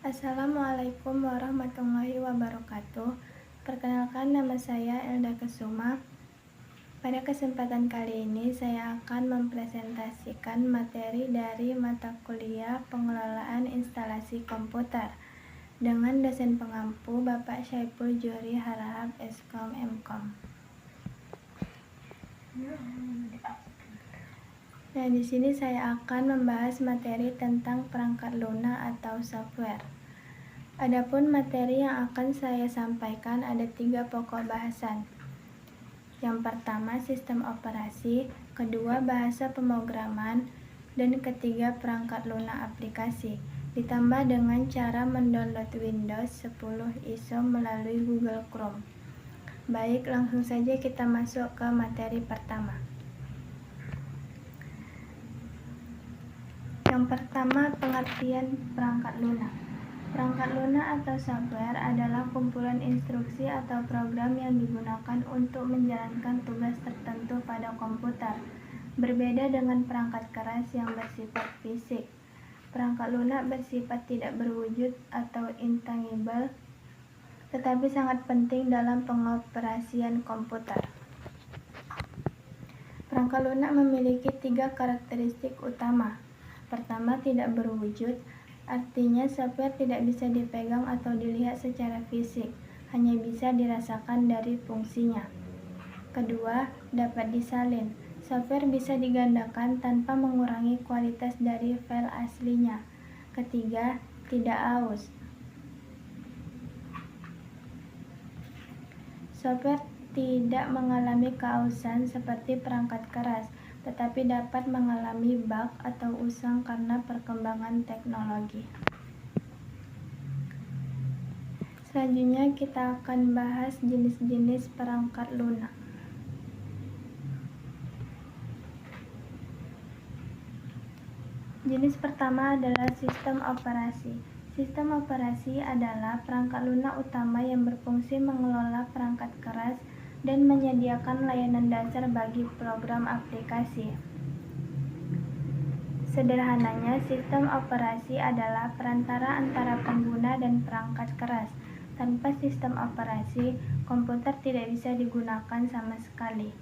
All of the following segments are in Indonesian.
Assalamualaikum warahmatullahi wabarakatuh. Perkenalkan, nama saya Elda Kesuma. Pada kesempatan kali ini saya akan mempresentasikan materi dari mata kuliah Pengelolaan Instalasi Komputer dengan dosen pengampu Bapak Syaiful Johri Harahap Eskom Mkom. Nah, di sini saya akan membahas materi tentang perangkat lunak atau software. Adapun materi yang akan saya sampaikan ada 3 pokok bahasan. Yang pertama, sistem operasi, kedua, bahasa pemrograman, dan ketiga, perangkat lunak aplikasi. Ditambah dengan cara mendownload Windows 10 ISO melalui Google Chrome. Baik, langsung saja kita masuk ke materi pertama. Yang pertama, pengertian perangkat lunak. Perangkat lunak atau software adalah kumpulan instruksi atau program yang digunakan untuk menjalankan tugas tertentu pada komputer. Berbeda dengan perangkat keras yang bersifat fisik. Perangkat lunak bersifat tidak berwujud atau intangible, tetapi sangat penting dalam pengoperasian komputer. Perangkat lunak memiliki 3 karakteristik utama. Pertama, tidak berwujud, artinya software tidak bisa dipegang atau dilihat secara fisik, hanya bisa dirasakan dari fungsinya. Kedua, dapat disalin. Software bisa digandakan tanpa mengurangi kualitas dari file aslinya. Ketiga, tidak aus. Software tidak mengalami keausan seperti perangkat keras, tetapi dapat mengalami bug atau usang karena perkembangan teknologi. Selanjutnya kita akan bahas jenis-jenis perangkat lunak. Jenis pertama adalah sistem operasi. Sistem operasi adalah perangkat lunak utama yang berfungsi mengelola perangkat keras dan menyediakan layanan dasar bagi program aplikasi. Sederhananya, sistem operasi adalah perantara antara pengguna dan perangkat keras. Tanpa sistem operasi, komputer tidak bisa digunakan sama sekali.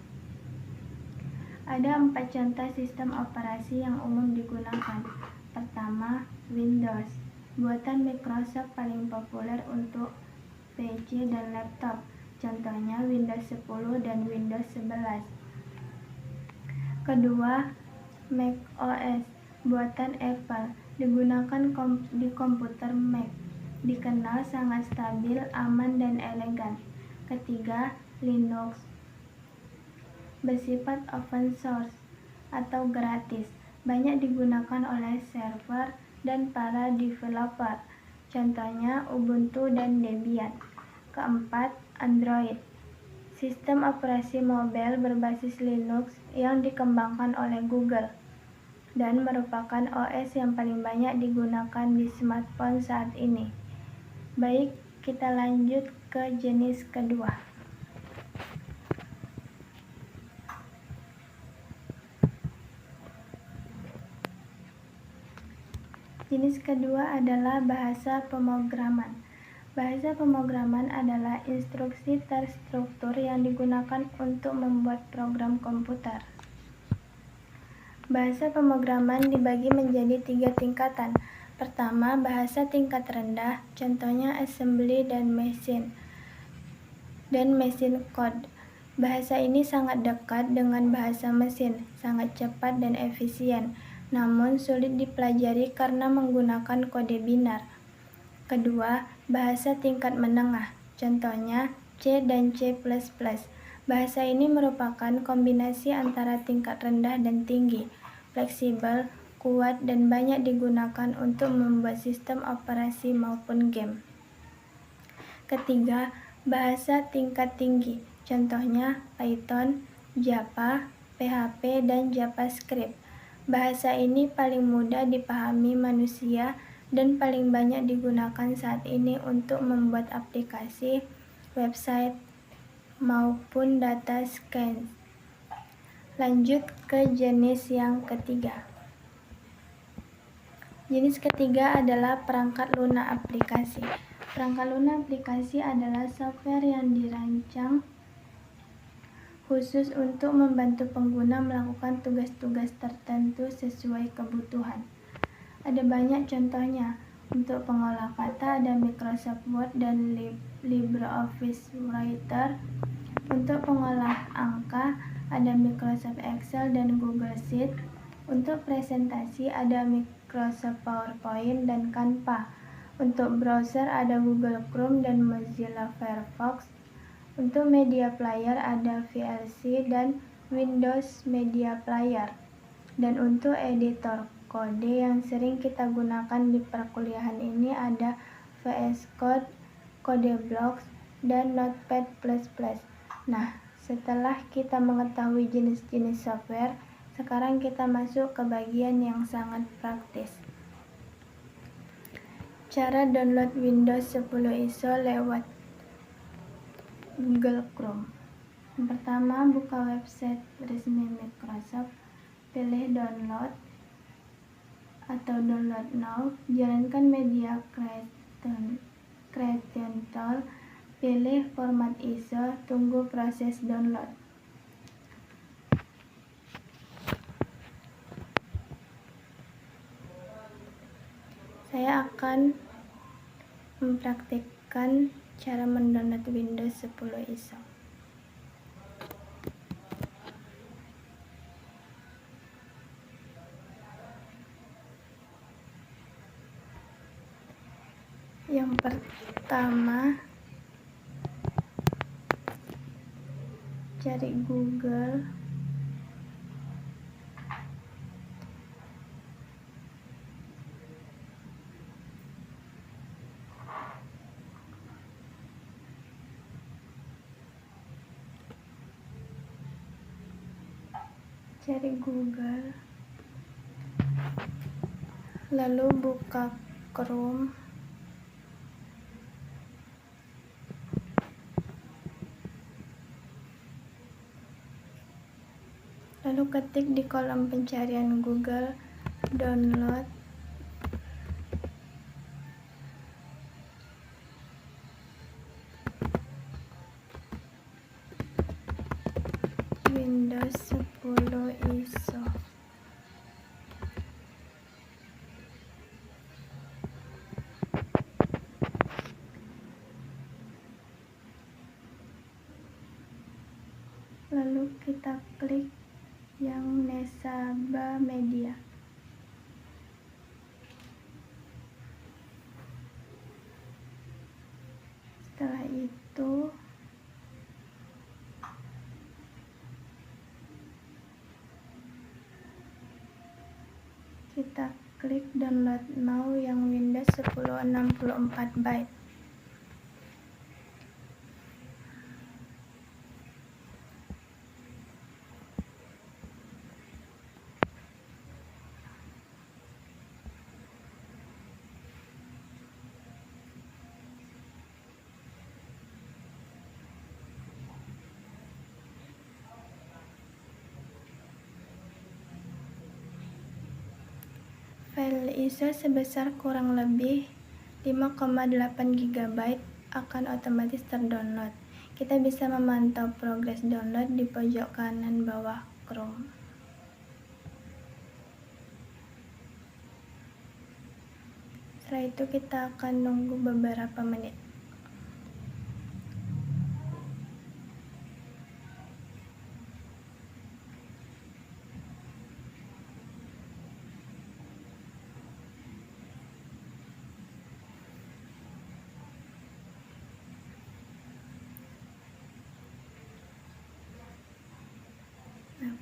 Ada 4 contoh sistem operasi yang umum digunakan. Pertama, Windows. Buatan Microsoft paling populer untuk PC dan laptop. Contohnya Windows 10 dan Windows 11. Kedua, Mac OS. Buatan Apple. Digunakan di komputer Mac. Dikenal sangat stabil, aman, dan elegan. Ketiga, Linux. Bersifat open source atau gratis. Banyak digunakan oleh server dan para developer. Contohnya Ubuntu dan Debian. Keempat, Android. Sistem operasi mobile berbasis Linux yang dikembangkan oleh Google dan merupakan OS yang paling banyak digunakan di smartphone saat ini. Baik, kita lanjut ke jenis kedua. Jenis kedua adalah bahasa pemrograman. Bahasa pemrograman adalah instruksi terstruktur yang digunakan untuk membuat program komputer. Bahasa pemrograman dibagi menjadi 3 tingkatan. Pertama, bahasa tingkat rendah, contohnya assembly dan machine code. Bahasa ini sangat dekat dengan bahasa mesin, sangat cepat dan efisien, namun sulit dipelajari karena menggunakan kode binar. Kedua, bahasa tingkat menengah, contohnya C dan C++. Bahasa ini merupakan kombinasi antara tingkat rendah dan tinggi, fleksibel, kuat, dan banyak digunakan untuk membuat sistem operasi maupun game. Ketiga, bahasa tingkat tinggi, contohnya Python, Java, PHP, dan JavaScript. Bahasa ini paling mudah dipahami manusia dan paling banyak digunakan saat ini untuk membuat aplikasi, website, maupun data science. Lanjut ke jenis yang ketiga. Jenis ketiga adalah perangkat lunak aplikasi. Perangkat lunak aplikasi adalah software yang dirancang khusus untuk membantu pengguna melakukan tugas-tugas tertentu sesuai kebutuhan. Ada banyak contohnya. Untuk pengolah kata ada Microsoft Word dan LibreOffice Writer. Untuk pengolah angka ada Microsoft Excel dan Google Sheet. Untuk presentasi ada Microsoft PowerPoint dan Canva. Untuk browser ada Google Chrome dan Mozilla Firefox. Untuk media player ada VLC dan Windows Media Player. Dan untuk editor kode yang sering kita gunakan di perkuliahan ini ada VS Code, CodeBlocks, dan Notepad++. Nah, setelah kita mengetahui jenis-jenis software, sekarang kita masuk ke bagian yang sangat praktis. Cara download Windows 10 ISO lewat Google Chrome. Yang pertama, buka website resmi Microsoft, pilih download atau download now, jalankan media creation tool, pilih format ISO, tunggu proses download. Saya akan mempraktikkan cara mendownload Windows 10 ISO. Yang pertama, cari Google, lalu buka Chrome, lalu ketik di kolom pencarian Google download Windows 10 ISO. Lalu kita klik yang Nesaba Media. Setelah itu kita klik download now yang Windows 10 64 byte. File ISO sebesar kurang lebih 5,8 GB akan otomatis terdownload. Kita bisa memantau progres download di pojok kanan bawah Chrome. Setelah itu kita akan nunggu beberapa menit.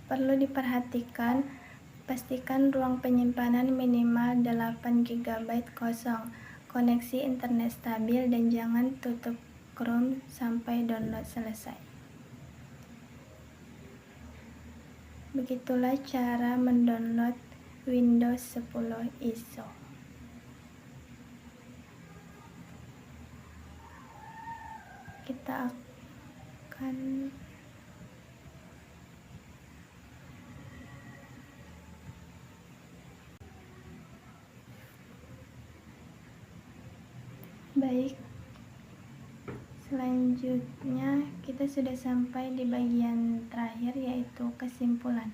Perlu diperhatikan, pastikan ruang penyimpanan minimal 8 GB kosong, koneksi internet stabil, dan jangan tutup Chrome sampai download selesai. Begitulah cara mendownload Windows 10 ISO. Kita akan Baik, selanjutnya kita sudah sampai di bagian terakhir, yaitu kesimpulan.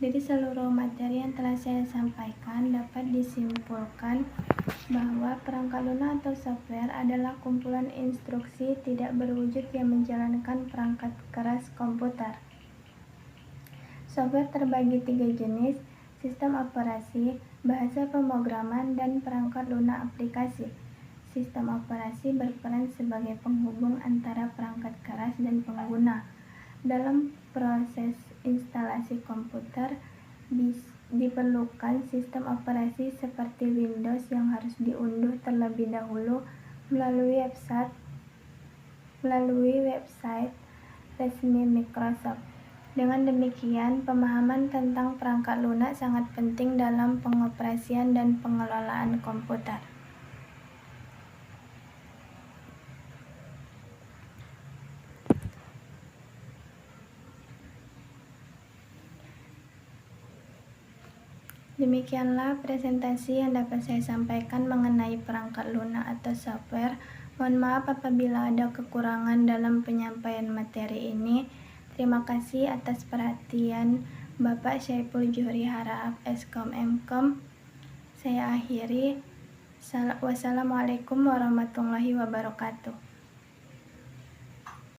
Dari seluruh materi yang telah saya sampaikan, dapat disimpulkan bahwa perangkat lunak atau software adalah kumpulan instruksi tidak berwujud yang menjalankan perangkat keras komputer. Software terbagi 3 jenis: sistem operasi, bahasa pemrograman, dan perangkat lunak aplikasi. Sistem operasi berperan sebagai penghubung antara perangkat keras dan pengguna. Dalam proses instalasi komputer, diperlukan sistem operasi seperti Windows yang harus diunduh terlebih dahulu melalui website resmi Microsoft. Dengan demikian, pemahaman tentang perangkat lunak sangat penting dalam pengoperasian dan pengelolaan komputer. Demikianlah presentasi yang dapat saya sampaikan mengenai perangkat lunak atau software. Mohon maaf apabila ada kekurangan dalam penyampaian materi ini. Terima kasih atas perhatian Bapak Syaiful Juhri Harahap, Eskom Mkom. Saya akhiri. Wassalamualaikum warahmatullahi wabarakatuh.